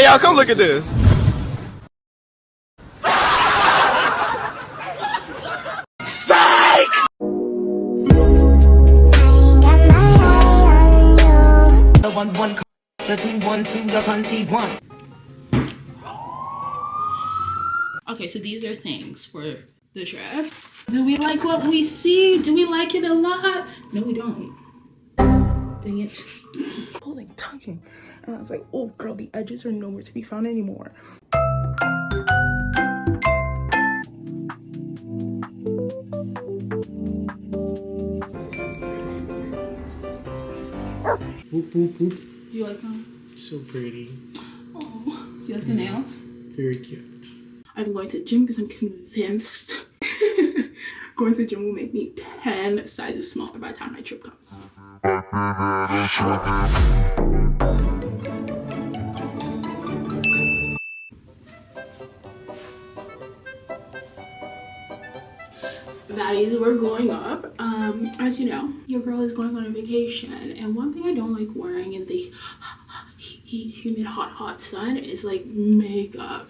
y'all, come look at this. The 1 1, the 2 1 2, the 21. Okay, so these are things for the trip. Do we like what we see? Do we like it a lot? No, we don't. Dang it. Holding, tugging, and I was like, oh girl, the edges are nowhere to be found anymore. Boop, boop, boop. Do you like them? So pretty. Oh, do you like the nails? Very cute. I'm going to the gym because I'm convinced going to the gym will make me 10 sizes smaller by the time my trip comes. Baddies, we're going up. As you know, your girl is going on a vacation, and one thing I don't like wearing in the humid, hot sun is like makeup,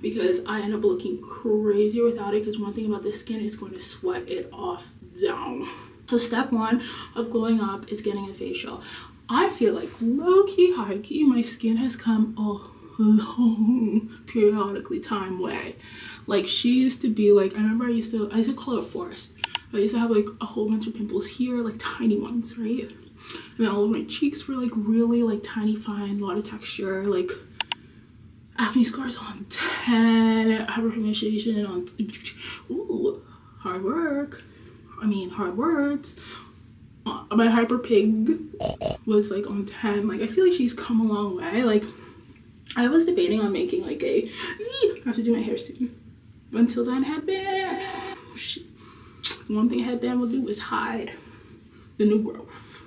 because I end up looking crazy without it, because one thing about this skin is going to sweat it off down. So step one of glowing up is getting a facial. I feel like low-key, high-key, my skin has come a long periodically time way. Like she used to be like, I remember I used to call it forest. I used to have like a whole bunch of pimples here, like tiny ones, right? And then all of my cheeks were like really like tiny, fine, a lot of texture, like acne scars on 10, hyperpigmentation on, ooh, hard work. I mean, hard words. My hyperpig was like on 10. Like I feel like she's come a long way. Like I was debating on making like I have to do my hair soon. But until then, headband. One thing a headband will do is hide the new growth.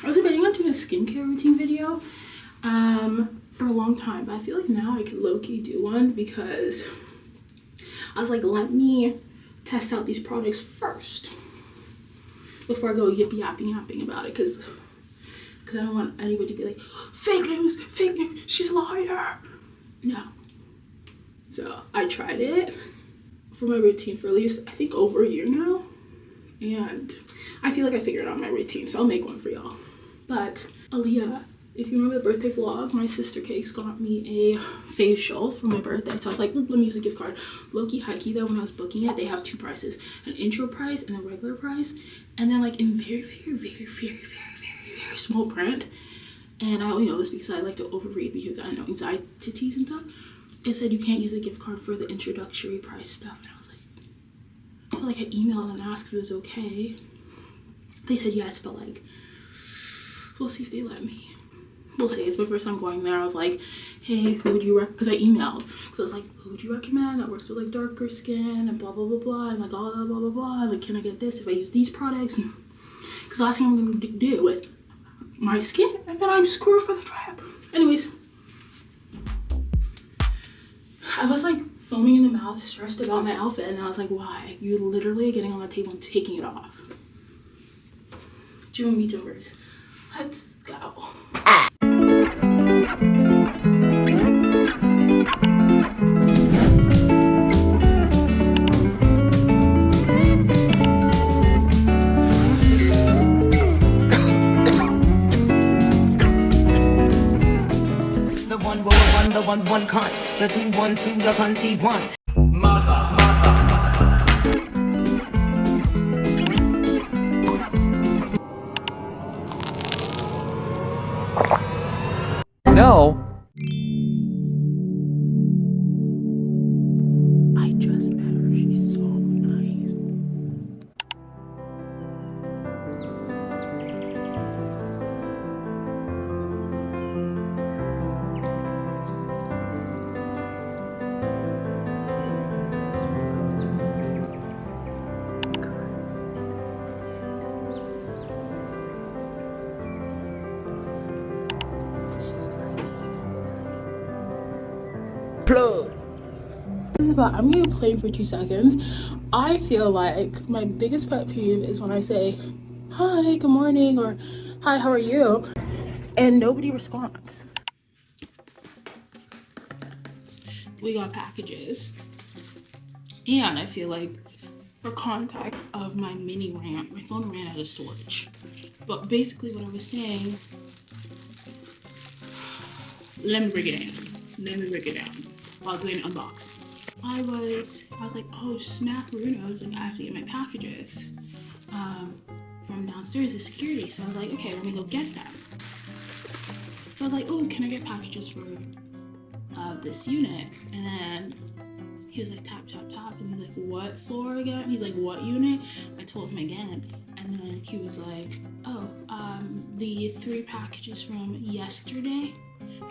I was debating on doing a skincare routine video for a long time, but I feel like now I can low-key do one, because I was like, let me test out these products first before I go yapping about it, because I don't want anybody to be like, fake news, she's a liar. No. So I tried it for my routine for at least, I think, over a year now, and I feel like I figured out my routine, so I'll make one for y'all. But Aaliyah, if you remember the birthday vlog, my sister Cakes got me a facial for my birthday, so I was like, let me use a gift card. Low-key, high-key though, when I was booking it, they have two prices, an intro price and a regular price, and then like in very small print, and I only know this because I like to overread because I know anxieties and stuff. It said you can't use a gift card for the introductory price stuff, and I was like, so like I emailed and asked if it was okay. They said yes, but like we'll see if they let me. We'll see. It's my first time going there. I was like, hey, who would you because I emailed, so I was like, who would you recommend that works with like darker skin and blah blah blah blah, and like all that blah blah blah, like can I get this if I use these products? And because the last thing I'm gonna do is my skin, and then I'm screwed for the trip. Anyways, I was like foaming in the mouth, stressed about my outfit, and I was like, why? You literally are getting on the table and taking it off. June me timbers. Let's go. The 1 1 con, the 2 1 2, the 21. No. I just met her. She's so nice. Plug. I'm gonna play for 2 seconds. I feel like my biggest pet peeve is when I say, hi, good morning, or hi, how are you? And nobody responds. we got packages. And I feel like for context of my mini rant, my phone ran out of storage. But basically what I was saying, let me break it down while doing an unboxing. I was like, oh smack Bruno's, like I have to get my packages from downstairs, the security. So I was like, okay, let me go get them. So I was like, oh, can I get packages for this unit? And then he was like, tap, tap, tap. And he's like, what floor again? He's like, what unit? I told him again. And then he was like, oh, the 3 packages from yesterday.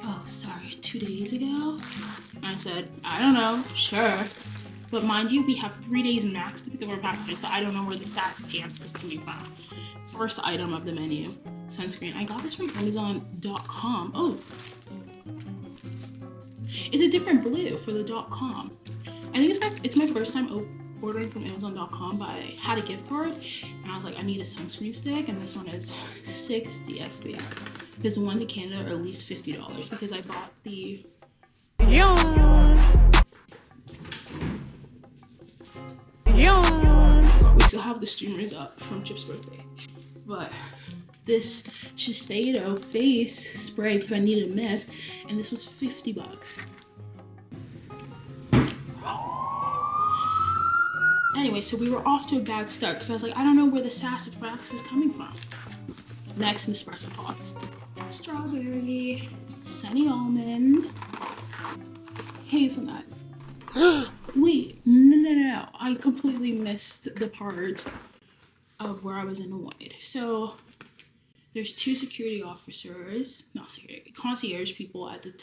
Oh, sorry, 2 days ago? And I said, I don't know, sure. But mind you, we have 3 days max to pick up our packages, so I don't know where the sassy pants was coming from. First item of the menu, sunscreen. I got this from Amazon.com. Oh, it's a different blue for the .com. I think it's my first time ordering from Amazon.com, but I had a gift card, and I was like, I need a sunscreen stick, and this one is 60 SPF. Because the one to Canada are at least $50 because I bought the we still have the streamers up from Chip's birthday. But this Shiseido face spray because I needed a mist, and this was $50. Anyway, so we were off to a bad start because I was like, I don't know where the sassafras is coming from. Next, Nespresso pods. Strawberry, sunny almond, hazelnut. Wait, no. I completely missed the part of where I was annoyed. So there's 2 security officers, not security, concierge people at the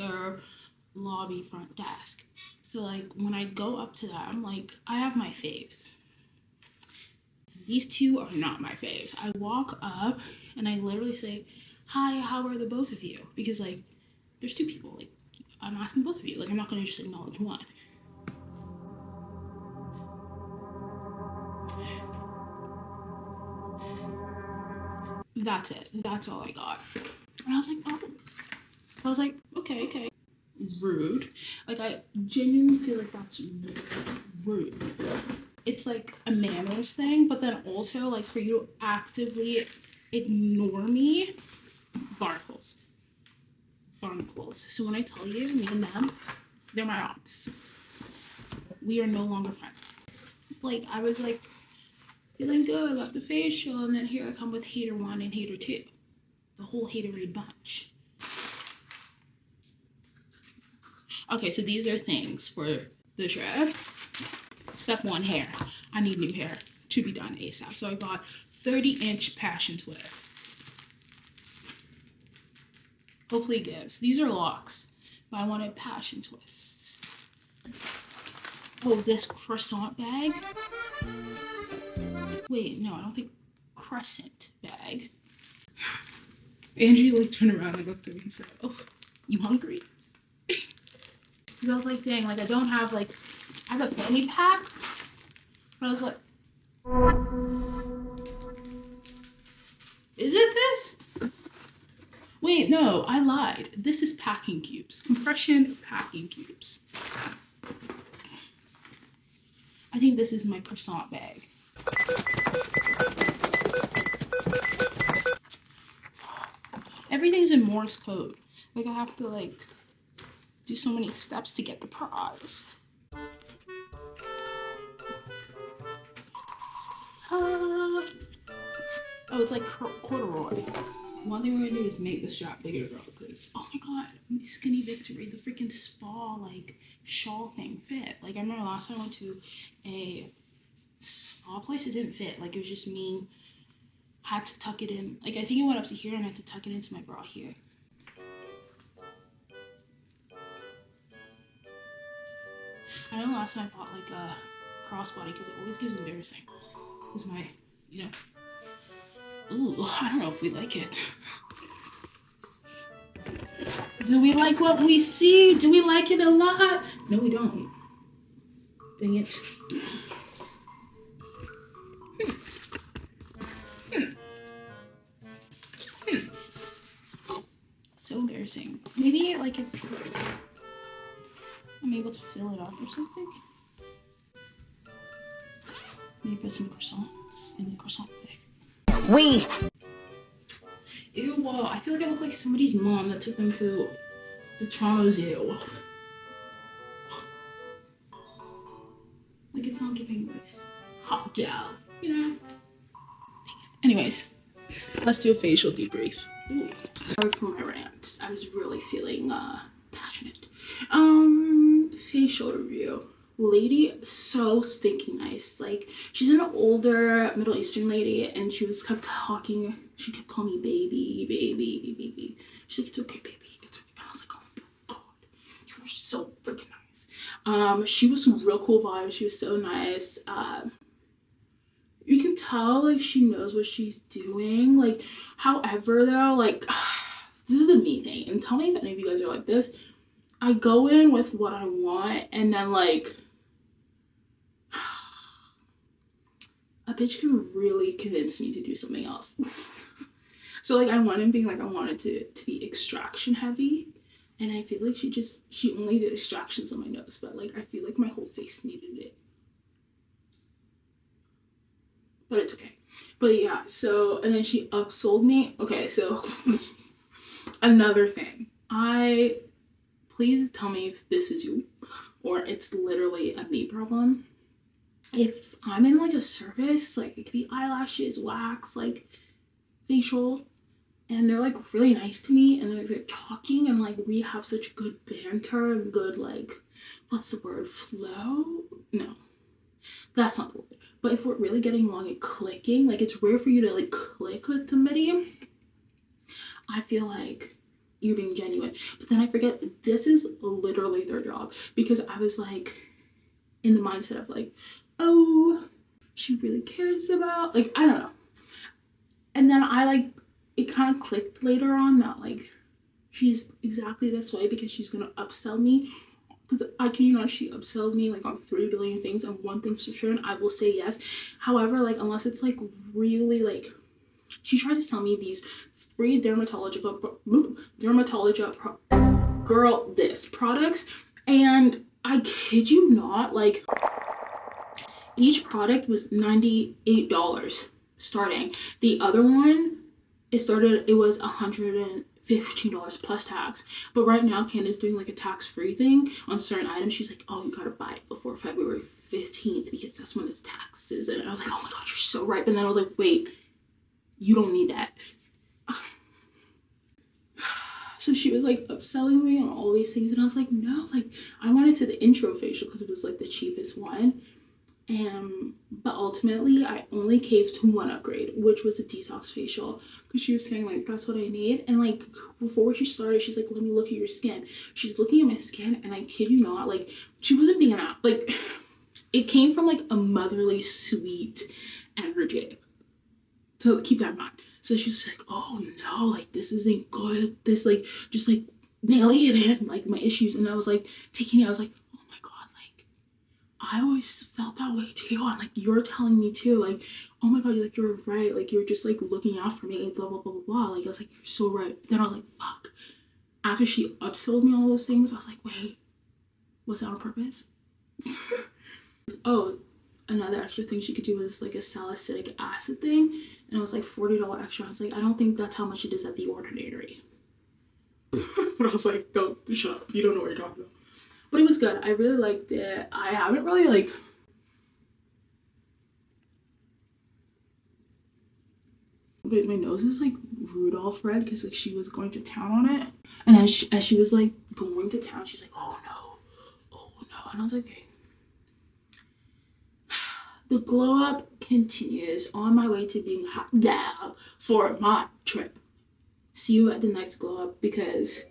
our lobby front desk. So like when I go up to that, I'm like, I have my faves. These 2 are not my faves. I walk up and I literally say, hi, how are the both of you? Because like there's 2 people, like I'm asking both of you, like I'm not gonna just acknowledge one. That's it. That's all I got. And I was like, oh. I was like, okay. Rude. Like I genuinely feel like that's rude. It's like a manners thing, but then also like for you to actively ignore me, barnacles. So when I tell you, me and them, they're my aunts. We are no longer friends. Like I was like feeling good, I left the facial, and then here I come with hater 1 and hater 2. The whole haterade bunch. Okay, so these are things for the trip. Step 1, hair. I need new hair to be done ASAP. So I got 30-inch passion twist. Hopefully it gives. These are locks, but I wanted passion twists. Oh, this croissant bag. Wait, no, I don't think crescent bag. Angie like turned around and looked at me and said, oh, you hungry? Because I was like, dang, like I don't have like, I have a fanny pack. But I was like, is it this? Wait, no, I lied. This is packing cubes. Compression packing cubes. I think this is my croissant bag. Everything's in Morse code. Like I have to like do so many steps to get the prize. Oh, it's like corduroy. One thing we're gonna do is make the strap bigger, girl, because oh my god, Skinny Victory, the freaking spa like shawl thing fit. Like I remember last time I went to a spa place, it didn't fit. Like it was just me, had to tuck it in. Like I think it went up to here and I had to tuck it into my bra here. I know last time I bought like a crossbody because it always gives embarrassing. Because my, you know, ooh, I don't know if we like it. Do we like what we see? Do we like it a lot? No, we don't. Dang it. So embarrassing. Maybe like if I'm able to fill it up or something. Maybe put some croissants in the croissant bag. We. Ew, I feel like I look like somebody's mom that took them to the Toronto Zoo. Like, it's not giving this hot gal, you know? Anyways, let's do a facial debrief. Ooh, sorry for my rant. I was really feeling passionate. Facial review. Lady, so stinking nice. Like, she's an older Middle Eastern lady, and she kept talking. She kept calling me baby. She's like, it's okay, baby, it's okay. And I was like, oh my god, you're so freaking nice. She was some real cool vibes. She was so nice. You can tell like she knows what she's doing. Like, however though, like this is a me thing, and tell me if any of you guys are like this. I go in with what I want, and then like a bitch can really convince me to do something else. So like I wanted to be extraction heavy, and I feel like she only did extractions on my nose, but like I feel like my whole face needed it. But it's okay. But yeah, so and then she upsold me. Okay, so another thing. Please tell me if this is you or it's literally a me problem. If I'm in like a service, like it could be eyelashes, wax, like facial, and they're like really nice to me, and they're talking, and like we have such good banter and good like, what's the word, flow? No, that's not the word. But if we're really getting along and clicking, like it's rare for you to like click with somebody. I feel like you're being genuine. But then I forget this is literally their job, because I was like in the mindset of like, oh, she really cares about, like, I don't know. And then I like, it kind of clicked later on that like she's exactly this way because she's gonna upsell me. Because I can, you know, she upsold me like on 3 billion things, and one thing's for sure, and I will say yes. However, like unless it's like really like, she tried to sell me these 3 products, and I kid you not, like each product was $98 starting. The other one, it was $115 plus tax. But right now Candace's doing like a tax-free thing on certain items. She's like, oh, you gotta buy it before February 15th because that's when it's taxes. And I was like, oh my god, you're so right. But then I was like, wait, you don't need that. So she was like upselling me on all these things, and I was like, no, like I wanted to the intro facial because it was like the cheapest one. But ultimately I only caved to one upgrade, which was a detox facial, because she was saying like that's what I need. And like before she started, she's like, let me look at your skin. She's looking at my skin, and I kid you not, like she wasn't being an app, like it came from like a motherly sweet energy, so keep that in mind. So she's like, oh no, like this isn't good, this like just like nailing it in like my issues. And I was like taking it, I was like, oh my god, like I always felt that way too, and like you're telling me too, like oh my god, like you're right, like you're just like looking out for me and blah blah blah blah blah. Like I was like, you're so right. Then I was like, fuck, after she upsold me all those things, I was like, wait, was that on purpose? Oh, another extra thing she could do was like a salicylic acid thing, and it was like $40 extra. I was like, I don't think that's how much it is at the Ordinary. But I was like, don't, shut up, you don't know what you're talking about. But it was good. I really liked it. I haven't really like, but my nose is like Rudolph red because like she was going to town on it, and then as she was like going to town, she's like, oh no, and I was like, okay. The glow up continues on my way to being hot gal for my trip. See you at the next glow up, because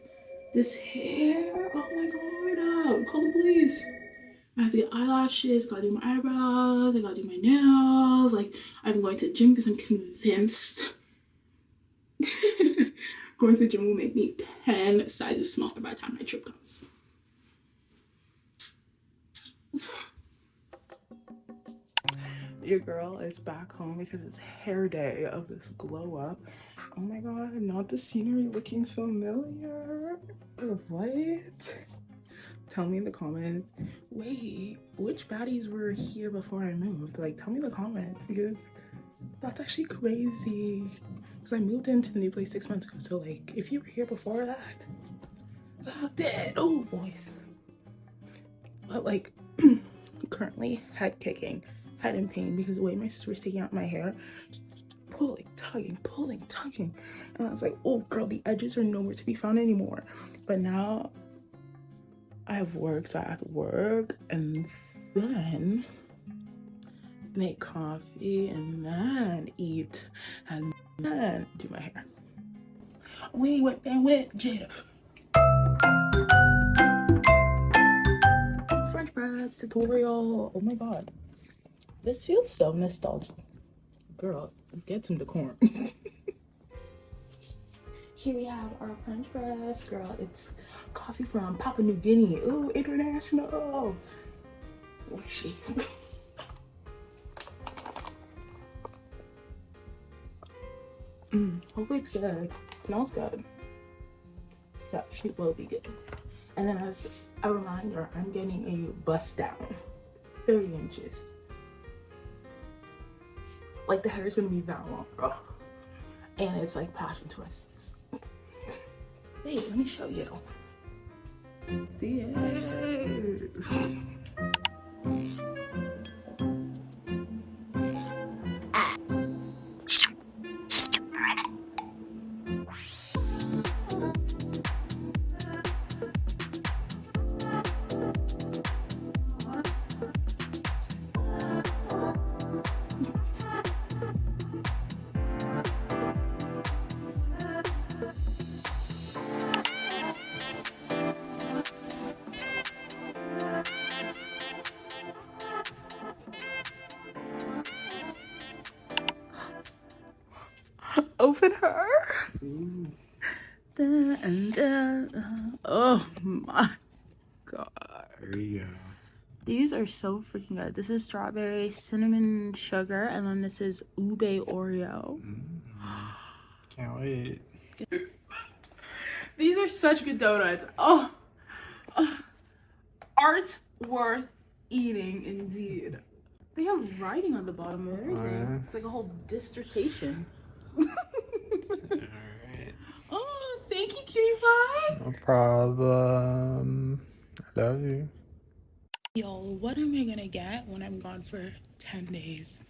this hair, oh my god, call the police. I have to get eyelashes, gotta do my eyebrows, I gotta do my nails. Like I'm going to the gym because I'm convinced going to the gym will make me 10 sizes smaller by the time my trip comes. Your girl is back home because it's hair day of this glow up. Oh my god, not the scenery looking familiar. What? tell me in the comments, wait, which baddies were here before I moved? Like, tell me in the comments, because that's actually crazy. Because I moved into the new place 6 months ago, so like, if you were here before that, dead, oh, voice. But like, currently head kicking, head in pain, because the way my sister was taking out my hair, pulling, tugging, and I was like, oh girl, the edges are nowhere to be found anymore. But now I have work, so I have to work and then make coffee and then eat and then do my hair. We went and with Jada. French press tutorial. Oh my god, this feels so nostalgic. Girl, get some decorum. Here we have our French press, girl. It's coffee from Papua New Guinea. Ooh, international. Where's she? Hopefully it's good. It smells good. So she will be good. And then as a reminder, I'm getting a bust down, 30 inches. Like the hair is gonna be that long, bro. And it's like passion twists. Wait, let me show you. See it? Open her. Oh my god. There you go. These are so freaking good. This is strawberry, cinnamon sugar, and then this is ube Oreo. Can't wait. These are such good donuts. Oh, art worth eating indeed. They have writing on the bottom of everything. It's like a whole dissertation. Alright. Oh, thank you, cutie pie. No problem. I love you. Yo, what am I gonna get when I'm gone for 10 days?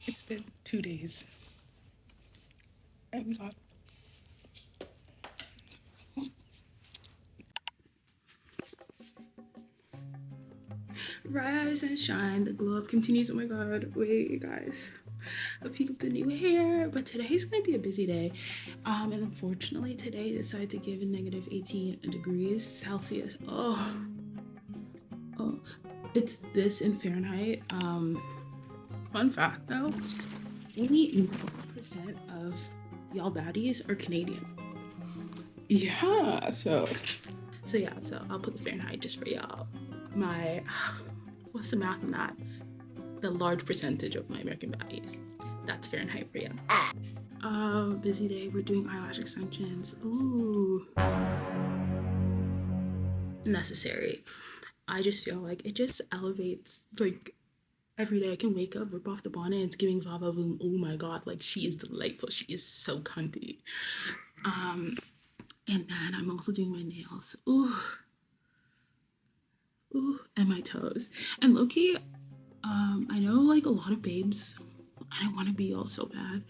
It's been 2 days. I'm gone. Rise and shine, the glow up continues. Oh my god, wait guys, a peek of the new hair. But today's gonna be a busy day, and unfortunately today I decided to give a negative 18 degrees Celsius. Oh, it's this in Fahrenheit. Fun fact though, 80% of y'all baddies are Canadian. Yeah, so I'll put the Fahrenheit just for y'all. My, what's the math on that? The large percentage of my American baddies. That's Fahrenheit for you. Busy day. We're doing eyelash extensions. Ooh. Necessary. I just feel like it just elevates, like, every day I can wake up, rip off the bonnet, and it's giving Vava Voom. Oh my god, like, she is delightful. She is so cunty. And then I'm also doing my nails. Ooh, and my toes. And low-key, I know like a lot of babes, I don't want to be all so bad.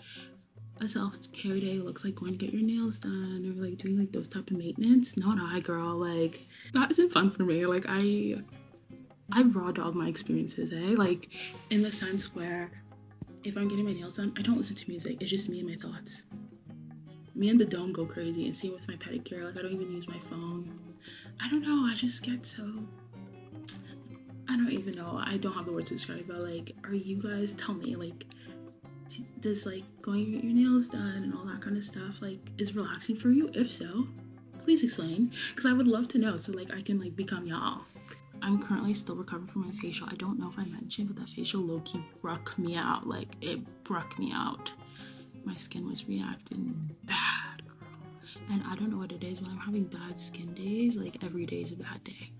A self-care day looks like going to get your nails done or like doing like those type of maintenance. Not I, girl. Like, that isn't fun for me. Like, I raw dog my experiences, like in the sense where if I'm getting my nails done, I don't listen to music. It's just me and my thoughts. Me and the dome go crazy. And same with my pedicure. Like, I don't even use my phone. I don't know. I just get so, I don't even know. I don't have the words to describe, but like, are you guys, tell me, like, does like going to get your nails done and all that kind of stuff like is relaxing for you? If so, please explain, because I would love to know so like I can like become y'all. I'm currently still recovering from my facial. I don't know if I mentioned, but that facial low-key broke me out. Like, it broke me out. My skin was reacting bad, girl. And I don't know what it is, when I'm having bad skin days, like every day is a bad day.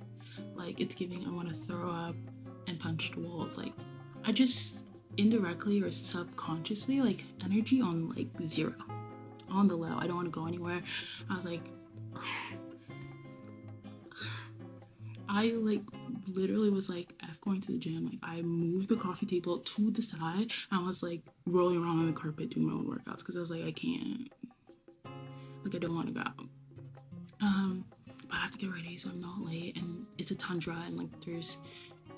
Like it's giving, I want to throw up and punch the walls. Like I just indirectly or subconsciously, like energy on like 0, on the low. I don't want to go anywhere. I was like, I like literally was like F going to the gym. Like I moved the coffee table to the side and I was like rolling around on the carpet doing my own workouts because I was like, I can't, like I don't want to go. But I have to get ready so I'm not late, and it's a tundra, and like there's,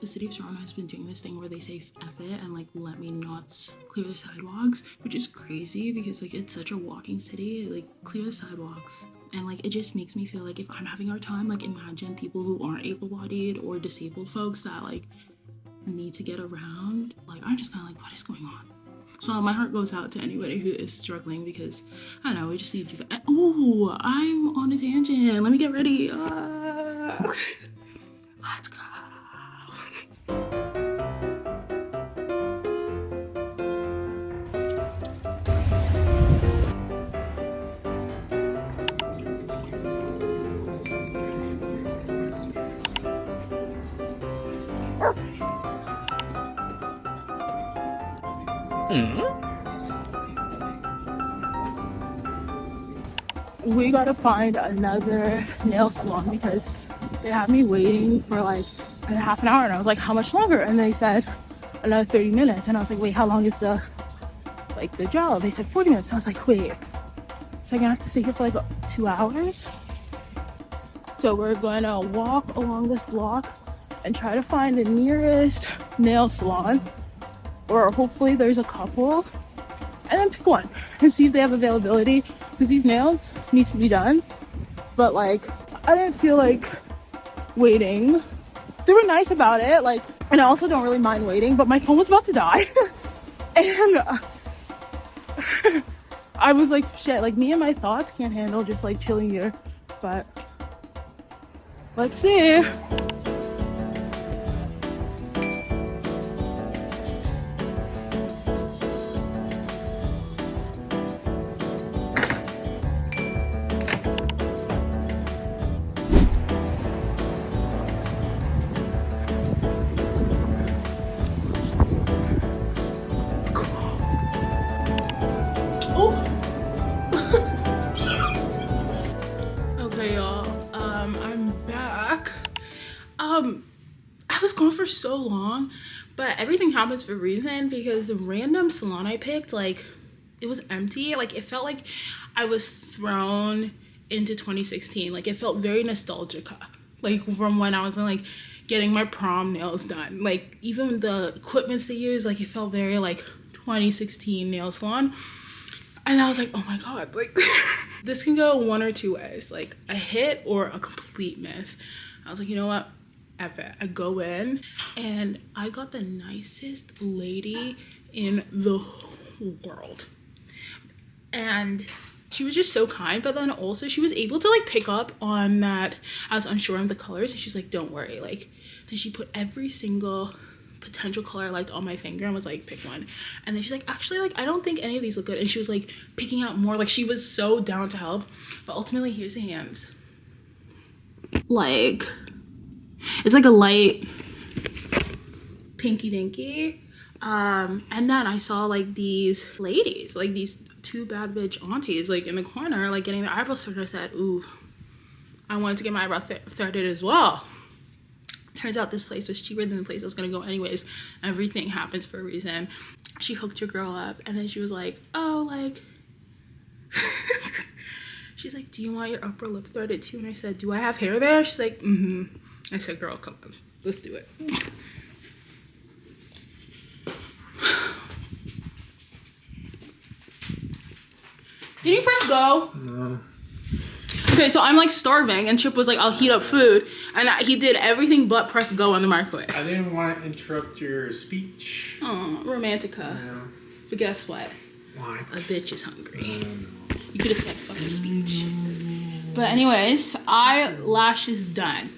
the city of Toronto has been doing this thing where they say F it and like let me not clear the sidewalks, which is crazy because like it's such a walking city. Like clear the sidewalks. And like it just makes me feel like if I'm having a hard time, like imagine people who aren't able-bodied or disabled folks that like need to get around. Like I'm just kind of like, what is going on? So my heart goes out to anybody who is struggling because I don't know, we just need to. Oh, I'm on a tangent. Let me get ready. Let's go. We gotta find another nail salon because they have me waiting for like a half an hour, and I was like, how much longer? And they said another 30 minutes, and I was like, wait, how long is the gel? They said 40 minutes. I was like, wait, so I'm gonna have to stay here for like 2 hours? So we're gonna walk along this block and try to find the nearest nail salon, or hopefully there's a couple, and then pick one and see if they have availability, because these nails need to be done. But like I didn't feel like waiting. They were nice about it, like, and I also don't really mind waiting, but my phone was about to die. And I was like, shit, like me and my thoughts can't handle just like chilling here. But let's see. Okay, y'all, I'm back. I was gone for so long, but everything happens for a reason, because the random salon I picked, like, it was empty. Like, it felt like I was thrown into 2016. Like, it felt very nostalgic, like, from when I was, like, getting my prom nails done. Like, even the equipments they use, like, it felt very, like, 2016 nail salon. And I was like, oh my god, like, this can go one or two ways, like a hit or a complete miss. I was like, you know what, F it. I go in and I got the nicest lady in the world. And she was just so kind, but then also she was able to like pick up on that I was unsure of the colors, and she's like, don't worry, like, then she put every single potential color I liked on my finger and was like, pick one. And then she's like, actually, like, I don't think any of these look good. And she was like picking out more. Like, she was so down to help. But ultimately, here's the hands. Like, it's like a light pinky dinky. And then I saw like these ladies, like these two bad bitch aunties, like in the corner, like getting their eyebrows threaded. I said, ooh, I wanted to get my eyebrow threaded as well. Turns out this place was cheaper than the place I was gonna go anyways. Everything happens for a reason. She hooked your girl up, and then she was like, oh, like, she's like, do you want your upper lip threaded too? And I said, do I have hair there? She's like, mm-hmm. I said, girl, come on, let's do it. Did you press go? No. Okay, so I'm like starving, and Chip was like, I'll heat up food, and he did everything but press go on the microwave. I didn't want to interrupt your speech. Oh, romantica. Yeah. But guess what? What? A bitch is hungry. You could have said fucking speech. But anyways, eyelashes done.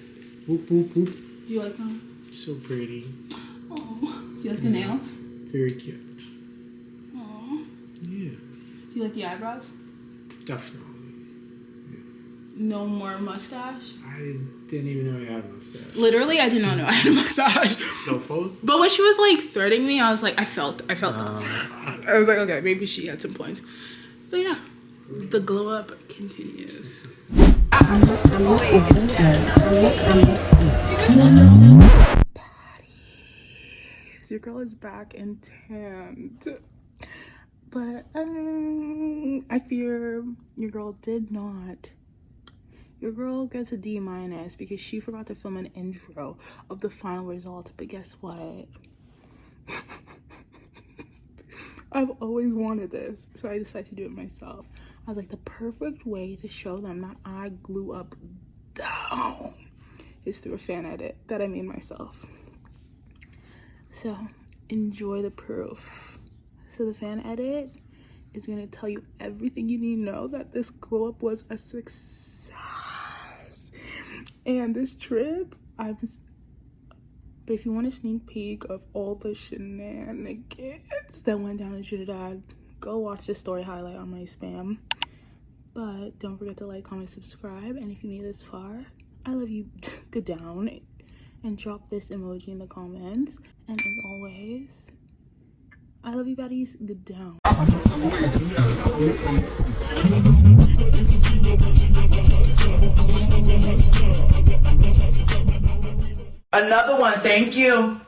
Whoop, whoop, whoop. Do you like them? So pretty. Oh. Do you like the nails? Very cute. Oh. Yeah. Do you like the eyebrows? Definitely. no more mustache. I didn't even know you had a mustache. Literally, I did not know I had a mustache. No full? But when she was like threatening me, I was like, I felt I was like, okay, maybe she had some points. But yeah, the glow up continues. Your girl is back and tanned. But I fear your girl did not. Your girl gets a D- because she forgot to film an intro of the final result. But guess what? I've always wanted this, so I decided to do it myself. I was like, the perfect way to show them that I glue up down is through a fan edit that I made myself. So enjoy the proof. So the fan edit is going to tell you everything you need to know that this glow up was a success. And this trip, but if you want a sneak peek of all the shenanigans that went down in Trinidad, go watch the story highlight on my spam. But don't forget to like, comment, subscribe. And if you made this far, I love you. Go down and drop this emoji in the comments. And as always, I love you, baddies. Good down. Another one, thank you.